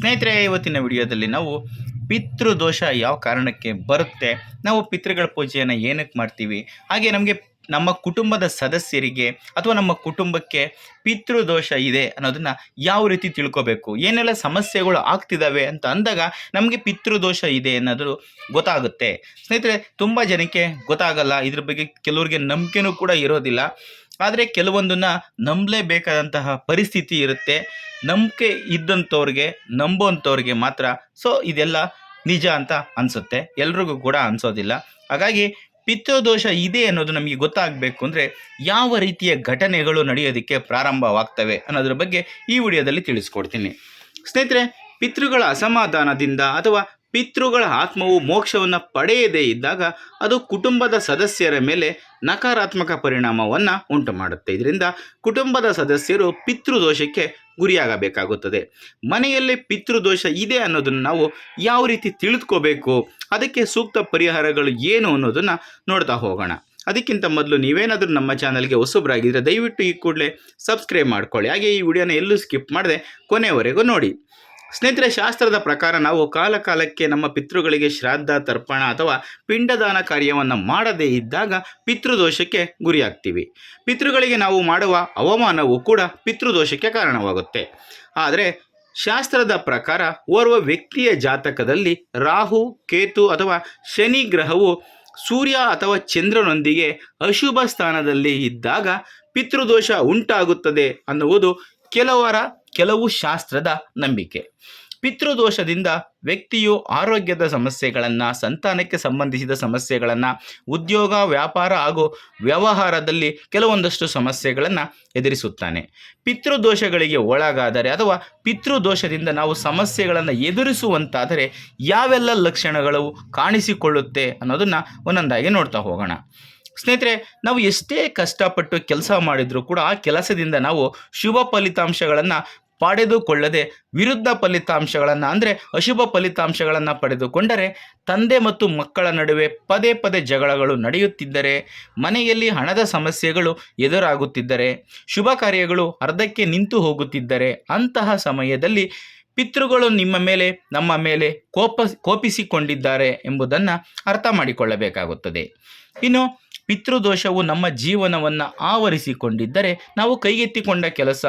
ಸ್ನೇಹಿತರೆ, ಇವತ್ತಿನ ವಿಡಿಯೋದಲ್ಲಿ ನಾವು ಪಿತೃದೋಷ ಯಾವ ಕಾರಣಕ್ಕೆ ಬರುತ್ತೆ, ನಾವು ಪಿತೃಗಳ ಪೂಜೆಯನ್ನು ಏನಕ್ಕೆ ಮಾಡ್ತೀವಿ, ಹಾಗೆ ನಮ್ಮ ಕುಟುಂಬದ ಸದಸ್ಯರಿಗೆ ಅಥವಾ ನಮ್ಮ ಕುಟುಂಬಕ್ಕೆ ಪಿತೃದೋಷ ಇದೆ ಅನ್ನೋದನ್ನು ಯಾವ ರೀತಿ ತಿಳ್ಕೋಬೇಕು, ಏನೆಲ್ಲ ಸಮಸ್ಯೆಗಳು ಆಗ್ತಿದ್ದಾವೆ ಅಂತ ಅಂದಾಗ ನಮಗೆ ಪಿತೃದೋಷ ಇದೆ ಅನ್ನೋದು ಗೊತ್ತಾಗುತ್ತೆ. ಸ್ನೇಹಿತರೆ, ತುಂಬ ಜನಕ್ಕೆ ಗೊತ್ತಾಗಲ್ಲ, ಇದ್ರ ಬಗ್ಗೆ ಕೆಲವ್ರಿಗೆ ನಂಬಿಕೆನೂ ಕೂಡ ಇರೋದಿಲ್ಲ. ಆದರೆ ಕೆಲವೊಂದನ್ನು ನಂಬಲೇಬೇಕಾದಂತಹ ಪರಿಸ್ಥಿತಿ ಇರುತ್ತೆ. ನಂಬಿಕೆ ಇದ್ದಂಥವ್ರಿಗೆ, ನಂಬೋಂಥವ್ರಿಗೆ ಮಾತ್ರ ಇದೆಲ್ಲ ನಿಜ ಅಂತ ಅನಿಸುತ್ತೆ, ಎಲ್ರಿಗೂ ಕೂಡ ಅನಿಸೋದಿಲ್ಲ. ಹಾಗಾಗಿ ಪಿತೃದೋಷ ಇದೆ ಅನ್ನೋದು ನಮಗೆ ಗೊತ್ತಾಗಬೇಕು ಅಂದರೆ ಯಾವ ರೀತಿಯ ಘಟನೆಗಳು ನಡೆಯೋದಕ್ಕೆ ಪ್ರಾರಂಭವಾಗ್ತವೆ ಅನ್ನೋದ್ರ ಬಗ್ಗೆ ಈ ವಿಡಿಯೋದಲ್ಲಿ ತಿಳಿಸ್ಕೊಡ್ತೀನಿ. ಸ್ನೇಹಿತರೆ, ಪಿತೃಗಳ ಅಸಮಾಧಾನದಿಂದ ಅಥವಾ ಪಿತೃಗಳ ಆತ್ಮವು ಮೋಕ್ಷವನ್ನು ಪಡೆಯದೇ ಇದ್ದಾಗ ಅದು ಕುಟುಂಬದ ಸದಸ್ಯರ ಮೇಲೆ ನಕಾರಾತ್ಮಕ ಪರಿಣಾಮವನ್ನು ಉಂಟು ಮಾಡುತ್ತೆ. ಇದರಿಂದ ಕುಟುಂಬದ ಸದಸ್ಯರು ಪಿತೃದೋಷಕ್ಕೆ ಗುರಿಯಾಗಬೇಕಾಗುತ್ತದೆ. ಮನೆಯಲ್ಲಿ ಪಿತೃದೋಷ ಇದೆ ಅನ್ನೋದನ್ನು ನಾವು ಯಾವ ರೀತಿ ತಿಳಿದುಕೋಬೇಕು, ಅದಕ್ಕೆ ಸೂಕ್ತ ಪರಿಹಾರಗಳು ಏನು ಅನ್ನೋದನ್ನು ನೋಡ್ತಾ ಹೋಗೋಣ. ಅದಕ್ಕಿಂತ ಮೊದಲು ನೀವೇನಾದರೂ ನಮ್ಮ ಚಾನಲ್ಗೆ ಹೊಸಬರಾಗಿದ್ದರೆ ದಯವಿಟ್ಟು ಈ ಕೂಡಲೇ ಸಬ್ಸ್ಕ್ರೈಬ್ ಮಾಡ್ಕೊಳ್ಳಿ. ಹಾಗೆ ಈ ವಿಡಿಯೋನ ಎಲ್ಲೂ ಸ್ಕಿಪ್ ಮಾಡದೆ ಕೊನೆಯವರೆಗೂ ನೋಡಿ. ಸ್ನೇಹಿತರೆ, ಶಾಸ್ತ್ರದ ಪ್ರಕಾರ ನಾವು ಕಾಲಕಾಲಕ್ಕೆ ನಮ್ಮ ಪಿತೃಗಳಿಗೆ ಶ್ರಾದ್ದ, ತರ್ಪಣ ಅಥವಾ ಪಿಂಡದಾನ ಕಾರ್ಯವನ್ನು ಮಾಡದೇ ಇದ್ದಾಗ ಪಿತೃದೋಷಕ್ಕೆ ಗುರಿಯಾಗ್ತೀವಿ. ಪಿತೃಗಳಿಗೆ ನಾವು ಮಾಡುವ ಅವಮಾನವೂ ಕೂಡ ಪಿತೃದೋಷಕ್ಕೆ ಕಾರಣವಾಗುತ್ತೆ. ಆದರೆ ಶಾಸ್ತ್ರದ ಪ್ರಕಾರ ಓರ್ವ ವ್ಯಕ್ತಿಯ ಜಾತಕದಲ್ಲಿ ರಾಹು, ಕೇತು ಅಥವಾ ಶನಿ ಗ್ರಹವು ಸೂರ್ಯ ಅಥವಾ ಚಂದ್ರನೊಂದಿಗೆ ಅಶುಭ ಸ್ಥಾನದಲ್ಲಿ ಇದ್ದಾಗ ಪಿತೃದೋಷ ಉಂಟಾಗುತ್ತದೆ ಅನ್ನುವುದು ಕೆಲವು ಶಾಸ್ತ್ರದ ನಂಬಿಕೆ. ಪಿತೃದೋಷದಿಂದ ವ್ಯಕ್ತಿಯು ಆರೋಗ್ಯದ ಸಮಸ್ಯೆಗಳನ್ನು, ಸಂತಾನಕ್ಕೆ ಸಂಬಂಧಿಸಿದ ಸಮಸ್ಯೆಗಳನ್ನು, ಉದ್ಯೋಗ, ವ್ಯಾಪಾರ ಹಾಗೂ ವ್ಯವಹಾರದಲ್ಲಿ ಕೆಲವೊಂದಷ್ಟು ಸಮಸ್ಯೆಗಳನ್ನು ಎದುರಿಸುತ್ತಾನೆ. ಪಿತೃದೋಷಗಳಿಗೆ ಒಳಗಾದರೆ ಅಥವಾ ಪಿತೃದೋಷದಿಂದ ನಾವು ಸಮಸ್ಯೆಗಳನ್ನು ಎದುರಿಸುವಂತಾದರೆ ಯಾವೆಲ್ಲ ಲಕ್ಷಣಗಳು ಕಾಣಿಸಿಕೊಳ್ಳುತ್ತೆ ಅನ್ನೋದನ್ನು ಒಂದೊಂದಾಗಿ ನೋಡ್ತಾ ಹೋಗೋಣ. ಸ್ನೇಹಿತರೆ, ನಾವು ಎಷ್ಟೇ ಕಷ್ಟಪಟ್ಟು ಕೆಲಸ ಮಾಡಿದರೂ ಕೂಡ ಆ ಕೆಲಸದಿಂದ ನಾವು ಶುಭ ಫಲಿತಾಂಶಗಳನ್ನು ಪಡೆದುಕೊಳ್ಳದೆ ವಿರುದ್ಧ ಫಲಿತಾಂಶಗಳನ್ನು ಅಂದರೆ ಅಶುಭ ಫಲಿತಾಂಶಗಳನ್ನು ಪಡೆದುಕೊಂಡರೆ, ತಂದೆ ಮತ್ತು ಮಕ್ಕಳ ನಡುವೆ ಪದೇ ಪದೇ ಜಗಳಗಳು ನಡೆಯುತ್ತಿದ್ದರೆ, ಮನೆಯಲ್ಲಿ ಹಣದ ಸಮಸ್ಯೆಗಳು ಎದುರಾಗುತ್ತಿದ್ದರೆ, ಶುಭ ಕಾರ್ಯಗಳು ಅರ್ಧಕ್ಕೆ ನಿಂತು ಹೋಗುತ್ತಿದ್ದರೆ, ಅಂತಹ ಸಮಯದಲ್ಲಿ ಪಿತೃಗಳು ನಮ್ಮ ಮೇಲೆ ಕೋಪಿಸಿಕೊಂಡಿದ್ದಾರೆ ಎಂಬುದನ್ನು ಅರ್ಥ ಮಾಡಿಕೊಳ್ಳಬೇಕಾಗುತ್ತದೆ. ಇನ್ನು ಪಿತೃದೋಷವು ನಮ್ಮ ಜೀವನವನ್ನು ಆವರಿಸಿಕೊಂಡಿದ್ದರೆ ನಾವು ಕೈಗೆತ್ತಿಕೊಂಡ ಕೆಲಸ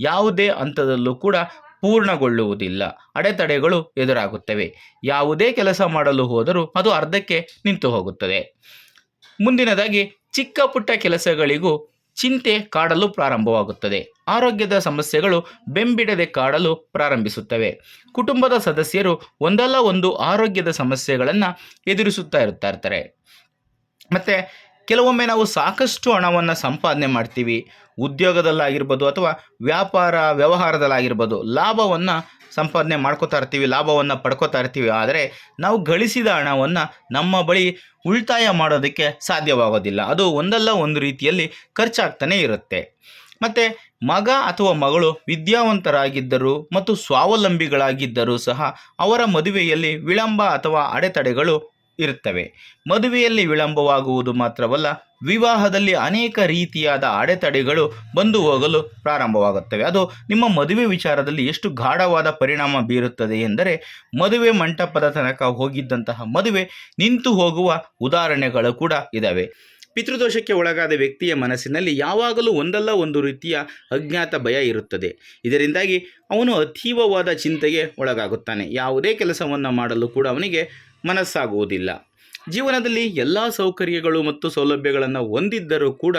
ಯಾವುದೇ ಹಂತದಲ್ಲೂ ಕೂಡ ಪೂರ್ಣಗೊಳ್ಳುವುದಿಲ್ಲ, ಅಡೆತಡೆಗಳು ಎದುರಾಗುತ್ತವೆ. ಯಾವುದೇ ಕೆಲಸ ಮಾಡಲು ಹೋದರೂ ಅದು ಅರ್ಧಕ್ಕೆ ನಿಂತು ಹೋಗುತ್ತದೆ. ಮುಂದಿನದಾಗಿ ಚಿಕ್ಕ ಪುಟ್ಟ ಕೆಲಸಗಳಿಗೂ ಚಿಂತೆ ಕಾಡಲು ಪ್ರಾರಂಭವಾಗುತ್ತದೆ. ಆರೋಗ್ಯದ ಸಮಸ್ಯೆಗಳು ಬೆಂಬಿಡದೆ ಕಾಡಲು ಪ್ರಾರಂಭಿಸುತ್ತವೆ. ಕುಟುಂಬದ ಸದಸ್ಯರು ಒಂದಲ್ಲ ಒಂದು ಆರೋಗ್ಯದ ಸಮಸ್ಯೆಗಳನ್ನು ಎದುರಿಸುತ್ತಾ ಇರ್ತಾರೆ. ಮತ್ತು ಕೆಲವೊಮ್ಮೆ ನಾವು ಸಾಕಷ್ಟು ಹಣವನ್ನು ಸಂಪಾದನೆ ಮಾಡ್ತೀವಿ, ಉದ್ಯೋಗದಲ್ಲಾಗಿರ್ಬೋದು ಅಥವಾ ವ್ಯವಹಾರದಲ್ಲಾಗಿರ್ಬೋದು, ಲಾಭವನ್ನು ಸಂಪಾದನೆ ಮಾಡ್ಕೋತಾ ಇರ್ತೀವಿ, ಲಾಭವನ್ನು ಪಡ್ಕೋತಾ ಇರ್ತೀವಿ. ಆದರೆ ನಾವು ಗಳಿಸಿದ ಹಣವನ್ನು ನಮ್ಮ ಬಳಿ ಉಳಿತಾಯ ಮಾಡೋದಕ್ಕೆ ಸಾಧ್ಯವಾಗೋದಿಲ್ಲ. ಅದು ಒಂದಲ್ಲ ಒಂದು ರೀತಿಯಲ್ಲಿ ಖರ್ಚಾಗ್ತಾನೆ ಇರುತ್ತೆ. ಮತ್ತು ಮಗ ಅಥವಾ ಮಗಳು ವಿದ್ಯಾವಂತರಾಗಿದ್ದರೂ ಮತ್ತು ಸ್ವಾವಲಂಬಿಗಳಾಗಿದ್ದರೂ ಸಹ ಅವರ ಮದುವೆಯಲ್ಲಿ ವಿಳಂಬ ಅಥವಾ ಅಡೆತಡೆಗಳು ಇರುತ್ತವೆ. ಮದುವೆಯಲ್ಲಿ ವಿಳಂಬವಾಗುವುದು ಮಾತ್ರವಲ್ಲ, ವಿವಾಹದಲ್ಲಿ ಅನೇಕ ರೀತಿಯಾದ ಅಡೆತಡೆಗಳು ಬಂದು ಹೋಗಲು ಪ್ರಾರಂಭವಾಗುತ್ತವೆ. ಅದು ನಿಮ್ಮ ಮದುವೆ ವಿಚಾರದಲ್ಲಿ ಎಷ್ಟು ಗಾಢವಾದ ಪರಿಣಾಮ ಬೀರುತ್ತದೆ ಎಂದರೆ, ಮದುವೆ ಮಂಟಪದ ತನಕ ಹೋಗಿದ್ದಂತಹ ಮದುವೆ ನಿಂತು ಹೋಗುವ ಉದಾಹರಣೆಗಳು ಕೂಡ ಇದ್ದಾವೆ. ಪಿತೃದೋಷಕ್ಕೆ ಒಳಗಾದ ವ್ಯಕ್ತಿಯ ಮನಸ್ಸಿನಲ್ಲಿ ಯಾವಾಗಲೂ ಒಂದಲ್ಲ ಒಂದು ರೀತಿಯ ಅಜ್ಞಾತ ಭಯ ಇರುತ್ತದೆ. ಇದರಿಂದಾಗಿ ಅವನು ಅತೀವವಾದ ಚಿಂತೆಗೆ ಒಳಗಾಗುತ್ತಾನೆ. ಯಾವುದೇ ಕೆಲಸವನ್ನು ಮಾಡಲು ಕೂಡ ಅವನಿಗೆ ಮನಸ್ಸಾಗುವುದಿಲ್ಲ. ಜೀವನದಲ್ಲಿ ಎಲ್ಲ ಸೌಕರ್ಯಗಳು ಮತ್ತು ಸೌಲಭ್ಯಗಳನ್ನು ಹೊಂದಿದ್ದರೂ ಕೂಡ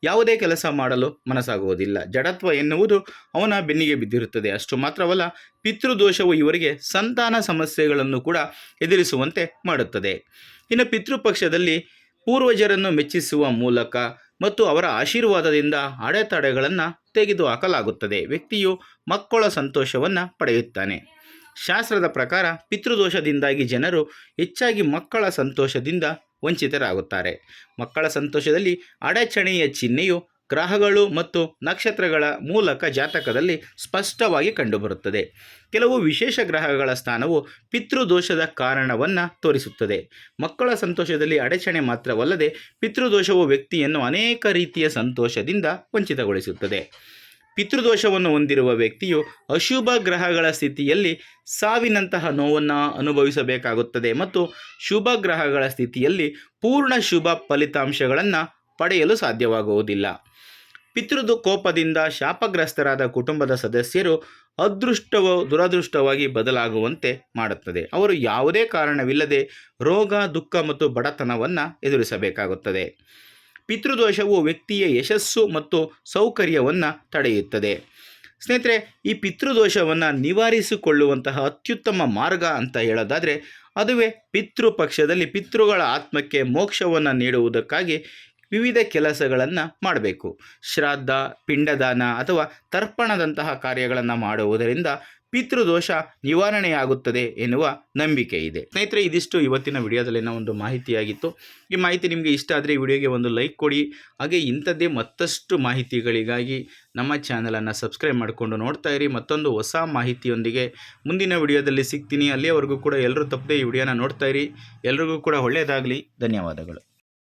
ಯಾವುದೇ ಕೆಲಸ ಮಾಡಲು ಮನಸ್ಸಾಗುವುದಿಲ್ಲ. ಜಡತ್ವ ಎನ್ನುವುದು ಅವನ ಬೆನ್ನಿಗೆ ಬಿದ್ದಿರುತ್ತದೆ. ಅಷ್ಟು ಮಾತ್ರವಲ್ಲ, ಪಿತೃದೋಷವು ಇವರಿಗೆ ಸಂತಾನ ಸಮಸ್ಯೆಗಳನ್ನು ಕೂಡ ಎದುರಿಸುವಂತೆ ಮಾಡುತ್ತದೆ. ಇನ್ನು ಪಿತೃಪಕ್ಷದಲ್ಲಿ ಪೂರ್ವಜರನ್ನು ಮೆಚ್ಚಿಸುವ ಮೂಲಕ ಮತ್ತು ಅವರ ಆಶೀರ್ವಾದದಿಂದ ಅಡೆತಡೆಗಳನ್ನು ತೆಗೆದುಹಾಕಲಾಗುತ್ತದೆ. ವ್ಯಕ್ತಿಯು ಮಕ್ಕಳ ಸಂತೋಷವನ್ನು ಪಡೆಯುತ್ತಾನೆ. ಶಾಸ್ತ್ರದ ಪ್ರಕಾರ ಪಿತೃದೋಷದಿಂದಾಗಿ ಜನರು ಹೆಚ್ಚಾಗಿ ಮಕ್ಕಳ ಸಂತೋಷದಿಂದ ವಂಚಿತರಾಗುತ್ತಾರೆ. ಮಕ್ಕಳ ಸಂತೋಷದಲ್ಲಿ ಅಡಚಣೆಯ ಚಿಹ್ನೆಯು ಗ್ರಹಗಳು ಮತ್ತು ನಕ್ಷತ್ರಗಳ ಮೂಲಕ ಜಾತಕದಲ್ಲಿ ಸ್ಪಷ್ಟವಾಗಿ ಕಂಡುಬರುತ್ತದೆ. ಕೆಲವು ವಿಶೇಷ ಗ್ರಹಗಳ ಸ್ಥಾನವು ಪಿತೃದೋಷದ ಕಾರಣವನ್ನು ತೋರಿಸುತ್ತದೆ. ಮಕ್ಕಳ ಸಂತೋಷದಲ್ಲಿ ಅಡಚಣೆ ಮಾತ್ರವಲ್ಲದೆ ಪಿತೃದೋಷವು ವ್ಯಕ್ತಿಯನ್ನು ಅನೇಕ ರೀತಿಯ ಸಂತೋಷದಿಂದ ವಂಚಿತಗೊಳಿಸುತ್ತದೆ. ಪಿತೃದೋಷವನ್ನು ಹೊಂದಿರುವ ವ್ಯಕ್ತಿಯು ಅಶುಭ ಗ್ರಹಗಳ ಸ್ಥಿತಿಯಲ್ಲಿ ಸಾವಿನಂತಹ ನೋವನ್ನು ಅನುಭವಿಸಬೇಕಾಗುತ್ತದೆ ಮತ್ತು ಶುಭ ಗ್ರಹಗಳ ಸ್ಥಿತಿಯಲ್ಲಿ ಪೂರ್ಣ ಶುಭ ಫಲಿತಾಂಶಗಳನ್ನು ಪಡೆಯಲು ಸಾಧ್ಯವಾಗುವುದಿಲ್ಲ. ಕೋಪದಿಂದ ಶಾಪಗ್ರಸ್ತರಾದ ಕುಟುಂಬದ ಸದಸ್ಯರು ದುರದೃಷ್ಟವಾಗಿ ಬದಲಾಗುವಂತೆ ಮಾಡುತ್ತದೆ. ಅವರು ಯಾವುದೇ ಕಾರಣವಿಲ್ಲದೆ ರೋಗ, ದುಃಖ ಮತ್ತು ಬಡತನವನ್ನು ಎದುರಿಸಬೇಕಾಗುತ್ತದೆ. ಪಿತೃದೋಷವು ವ್ಯಕ್ತಿಯ ಯಶಸ್ಸು ಮತ್ತು ಸೌಕರ್ಯವನ್ನು ತಡೆಯುತ್ತದೆ. ಸ್ನೇಹಿತರೆ, ಈ ಪಿತೃದೋಷವನ್ನು ನಿವಾರಿಸಿಕೊಳ್ಳುವಂತಹ ಅತ್ಯುತ್ತಮ ಮಾರ್ಗ ಅಂತ ಹೇಳೋದಾದರೆ ಅದುವೇ ಪಿತೃಪಕ್ಷದಲ್ಲಿ ಪಿತೃಗಳ ಆತ್ಮಕ್ಕೆ ಮೋಕ್ಷವನ್ನು ನೀಡುವುದಕ್ಕಾಗಿ ವಿವಿಧ ಕೆಲಸಗಳನ್ನು ಮಾಡಬೇಕು. ಶ್ರಾದ್ದ, ಪಿಂಡದಾನ ಅಥವಾ ತರ್ಪಣದಂತಹ ಕಾರ್ಯಗಳನ್ನು ಮಾಡುವುದರಿಂದ ಪಿತೃದೋಷ ನಿವಾರಣೆಯಾಗುತ್ತದೆ ಎನ್ನುವ ನಂಬಿಕೆ ಇದೆ. ಸ್ನೇಹಿತರೆ, ಇದಿಷ್ಟು ಇವತ್ತಿನ ವಿಡಿಯೋದಲ್ಲಿನ ಒಂದು ಮಾಹಿತಿಯಾಗಿತ್ತು. ಈ ಮಾಹಿತಿ ನಿಮಗೆ ಇಷ್ಟ ಆದರೆ ಈ ವಿಡಿಯೋಗೆ ಒಂದು ಲೈಕ್ ಕೊಡಿ. ಹಾಗೆ ಇಂಥದ್ದೇ ಮತ್ತಷ್ಟು ಮಾಹಿತಿಗಳಿಗಾಗಿ ನಮ್ಮ ಚಾನಲನ್ನು ಸಬ್ಸ್ಕ್ರೈಬ್ ಮಾಡಿಕೊಂಡು ನೋಡ್ತಾ ಇರಿ. ಮತ್ತೊಂದು ಹೊಸ ಮಾಹಿತಿಯೊಂದಿಗೆ ಮುಂದಿನ ವಿಡಿಯೋದಲ್ಲಿ ಸಿಗ್ತೀನಿ. ಅಲ್ಲಿಯವರೆಗೂ ಕೂಡ ಎಲ್ಲರೂ ತಪ್ಪದೆ ಈ ವಿಡಿಯೋನ ನೋಡ್ತಾ ಇರಿ. ಎಲ್ರಿಗೂ ಕೂಡ ಒಳ್ಳೆಯದಾಗಲಿ. ಧನ್ಯವಾದಗಳು.